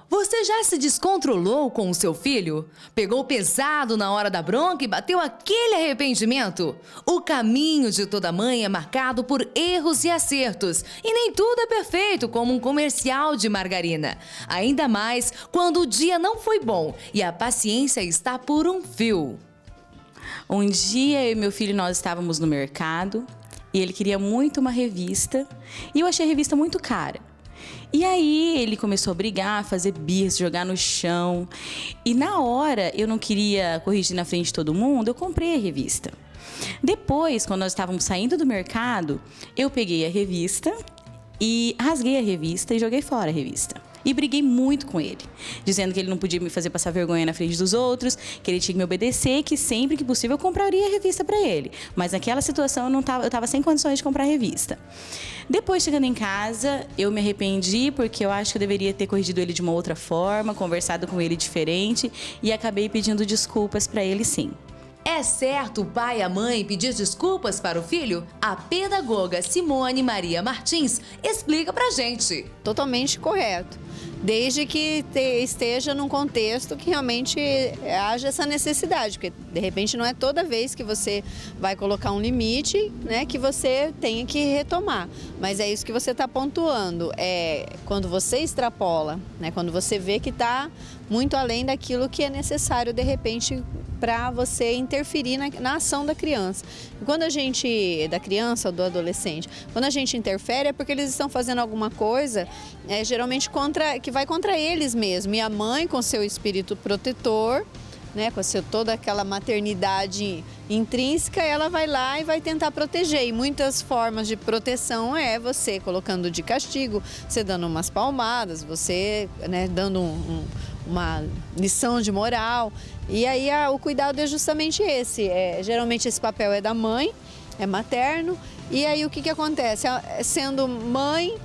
Você já se descontrolou com o seu filho? Pegou pesado na hora da bronca e bateu aquele arrependimento? O caminho de toda mãe é marcado por erros e acertos, e nem tudo é perfeito como um comercial de margarina. Ainda mais quando o dia não foi bom e a paciência está por um fio. Um dia eu e meu filho, nós estávamos no mercado e ele queria muito uma revista e eu achei a revista muito cara. E aí ele começou a brigar, a fazer birra, se jogar no chão. E na hora eu não queria corrigir na frente de todo mundo, eu comprei a revista. Depois, quando nós estávamos saindo do mercado, eu peguei a revista e rasguei a revista e joguei fora a revista. E briguei muito com ele, dizendo que ele não podia me fazer passar vergonha na frente dos outros, que ele tinha que me obedecer, que sempre que possível eu compraria a revista para ele. Mas naquela situação eu estava sem condições de comprar a revista. Depois, chegando em casa, eu me arrependi porque eu acho que eu deveria ter corrigido ele de uma outra forma, conversado com ele diferente e acabei pedindo desculpas para ele sim. É certo o pai e a mãe pedir desculpas para o filho? A pedagoga Simone Maria Martins explica pra gente. Totalmente correto, desde que esteja num contexto que realmente haja essa necessidade, porque de repente não é toda vez que você vai colocar um limite, né, que você tenha que retomar, mas é isso que você está pontuando, quando você extrapola, né, quando você vê que está muito além daquilo que é necessário de repente para você interferir na ação da criança. E quando a gente, da criança ou do adolescente, quando a gente interfere é porque eles estão fazendo alguma coisa, geralmente que vai contra eles mesmo. E a mãe, com seu espírito protetor, né, com toda aquela maternidade intrínseca, ela vai lá e vai tentar proteger. E muitas formas de proteção é você colocando de castigo, você dando umas palmadas, você, né, dando uma lição de moral. E aí o cuidado é justamente esse. Geralmente esse papel é da mãe, é materno. E aí o que acontece? Sendo mãe,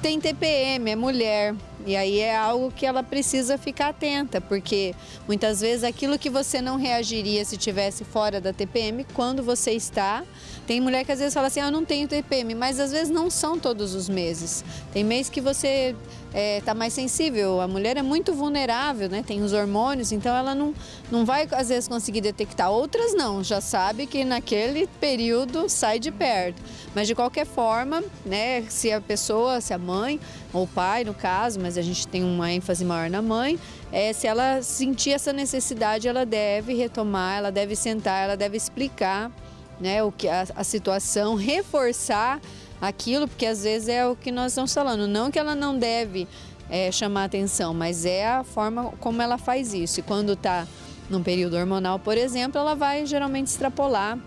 tem TPM, é mulher. E aí é algo que ela precisa ficar atenta, porque muitas vezes aquilo que você não reagiria se estivesse fora da TPM, quando você está... Tem mulher que às vezes fala assim, eu não tenho TPM, mas às vezes não são todos os meses. Tem mês que você está mais sensível, a mulher é muito vulnerável, né? Tem os hormônios, então ela não vai às vezes conseguir detectar. Outras não, já sabe que naquele período sai de perto. Mas de qualquer forma, né, se a mãe ou o pai no caso, mas a gente tem uma ênfase maior na mãe, se ela sentir essa necessidade, ela deve retomar, ela deve sentar, ela deve explicar, né, a situação, reforçar aquilo, porque às vezes é o que nós estamos falando, não que ela não deve chamar atenção, mas é a forma como ela faz isso. E quando está num período hormonal, por exemplo, ela vai geralmente extrapolar,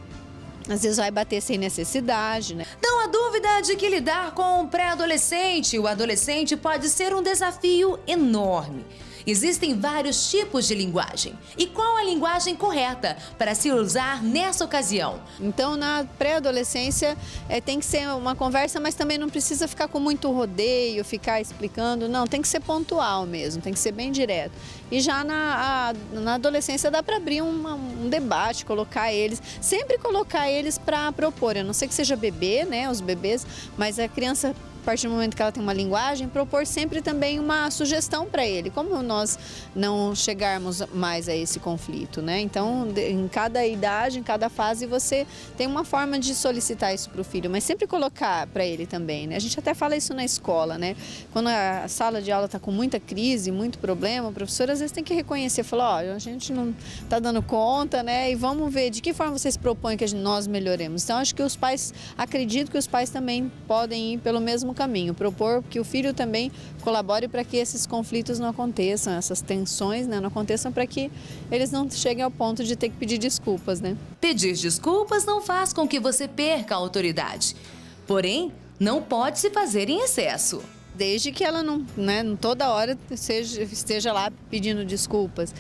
às vezes vai bater sem necessidade, né? Não há dúvida de que lidar com o pré-adolescente e o adolescente pode ser um desafio enorme. Existem vários tipos de linguagem. E qual a linguagem correta para se usar nessa ocasião? Então, na pré-adolescência, tem que ser uma conversa, mas também não precisa ficar com muito rodeio, ficar explicando. Não, tem que ser pontual mesmo, tem que ser bem direto. E já na adolescência dá para abrir um debate, sempre colocar eles para propor. A não ser que seja bebê, né, os bebês, mas a criança, a partir do momento que ela tem uma linguagem, propor sempre também uma sugestão para ele, como nós não chegarmos mais a esse conflito, né? Então, em cada idade, em cada fase, você tem uma forma de solicitar isso para o filho, mas sempre colocar para ele também, né? A gente até fala isso na escola, né? Quando a sala de aula está com muita crise, muito problema, o professor às vezes tem que reconhecer, falar, olha, a gente não está dando conta, né? E vamos ver de que forma vocês propõem que nós melhoremos. Então, acho que acredito que os pais também podem ir pelo mesmo caminho, propor que o filho também colabore para que esses conflitos não aconteçam, essas tensões, né, não aconteçam, para que eles não cheguem ao ponto de ter que pedir desculpas, né? Pedir desculpas não faz com que você perca a autoridade. Porém, não pode se fazer em excesso. Desde que ela não toda hora esteja lá pedindo desculpas.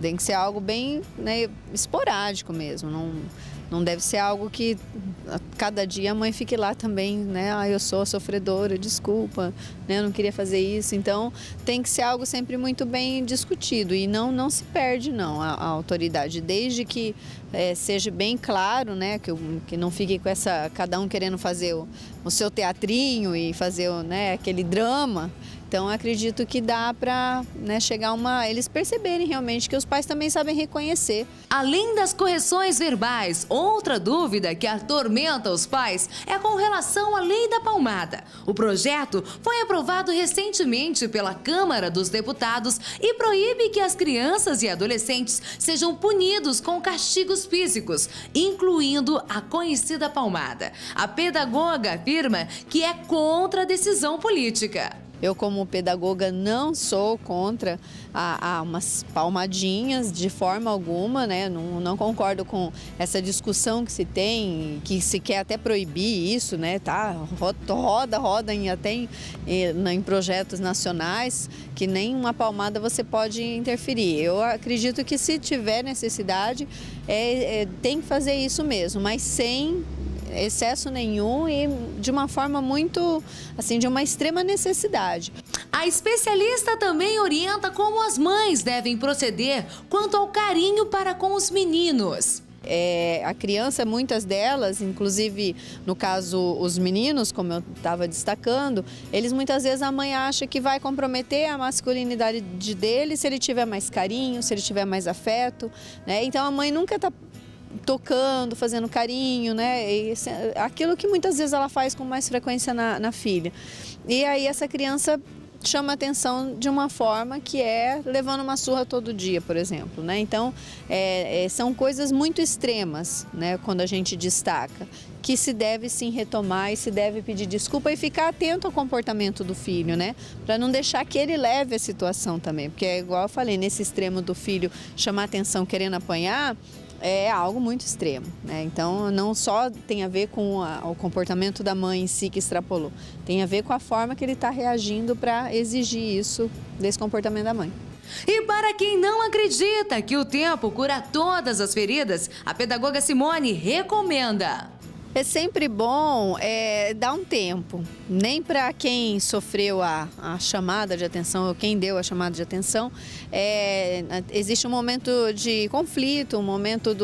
Tem que ser algo bem, né, esporádico mesmo, não deve ser algo que cada dia a mãe fique lá também, né? Eu sou a sofredora, desculpa, né? Eu não queria fazer isso. Então, tem que ser algo sempre muito bem discutido e não se perde, não, a autoridade. Desde que seja bem claro, né? Que não fique com cada um querendo fazer o seu teatrinho e fazer, né, aquele drama. Então, acredito que dá para, né, chegar eles perceberem realmente que os pais também sabem reconhecer. Além das correções verbais, outra dúvida que atormenta os pais é com relação à Lei da Palmada. O projeto foi aprovado recentemente pela Câmara dos Deputados e proíbe que as crianças e adolescentes sejam punidos com castigos físicos, incluindo a conhecida palmada. A pedagoga afirma que é contra a decisão política. Eu, como pedagoga, não sou contra umas palmadinhas de forma alguma, né? Não concordo com essa discussão que se tem, que se quer até proibir isso, né? Tá? Roda em projetos nacionais, que nem uma palmada você pode interferir. Eu acredito que se tiver necessidade, tem que fazer isso mesmo, mas sem excesso nenhum e de uma forma muito, assim, de uma extrema necessidade. A especialista também orienta como as mães devem proceder quanto ao carinho para com os meninos. A criança, muitas delas, inclusive no caso os meninos, como eu estava destacando, eles muitas vezes a mãe acha que vai comprometer a masculinidade dele se ele tiver mais carinho, se ele tiver mais afeto, né? Então a mãe nunca está tocando, fazendo carinho, né? E aquilo que muitas vezes ela faz com mais frequência na filha. E aí essa criança chama atenção de uma forma que é levando uma surra todo dia, por exemplo, né? Então, são coisas muito extremas, né? Quando a gente destaca, que se deve sim retomar e se deve pedir desculpa e ficar atento ao comportamento do filho, né? Para não deixar que ele leve a situação também, porque é igual eu falei, nesse extremo do filho chamar atenção querendo apanhar, é algo muito extremo, né? Então, não só tem a ver com o comportamento da mãe em si que extrapolou, tem a ver com a forma que ele está reagindo para exigir isso desse comportamento da mãe. E para quem não acredita que o tempo cura todas as feridas, a pedagoga Simone recomenda: é sempre bom dar um tempo, nem para quem sofreu a chamada de atenção ou quem deu a chamada de atenção. Existe um momento de conflito, um momento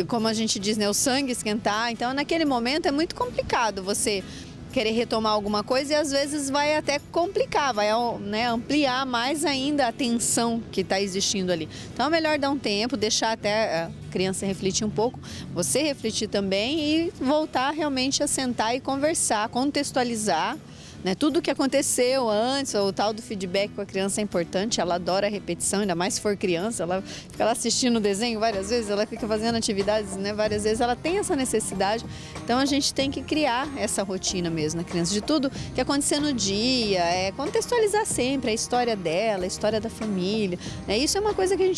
como a gente diz, né, o sangue esquentar. Então, naquele momento é muito complicado você querer retomar alguma coisa e às vezes vai até complicar, vai, né, ampliar mais ainda a tensão que está existindo ali. Então é melhor dar um tempo, deixar até a criança refletir um pouco, você refletir também e voltar realmente a sentar e conversar, contextualizar, né, tudo o que aconteceu antes. O tal do feedback com a criança é importante, ela adora a repetição, ainda mais se for criança, ela fica lá assistindo o desenho várias vezes, ela fica fazendo atividades, né, várias vezes, ela tem essa necessidade. Então a gente tem que criar essa rotina mesmo na criança, de tudo que acontecer no dia, contextualizar sempre a história dela, a história da família, né? Isso é uma coisa que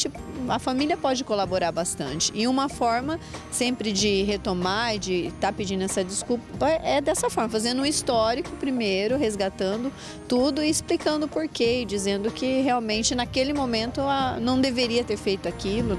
a família pode colaborar bastante. E uma forma sempre de retomar e de estar pedindo essa desculpa é dessa forma, fazendo um histórico primeiro, resgatando tudo e explicando o porquê, e dizendo que realmente naquele momento não deveria ter feito aquilo.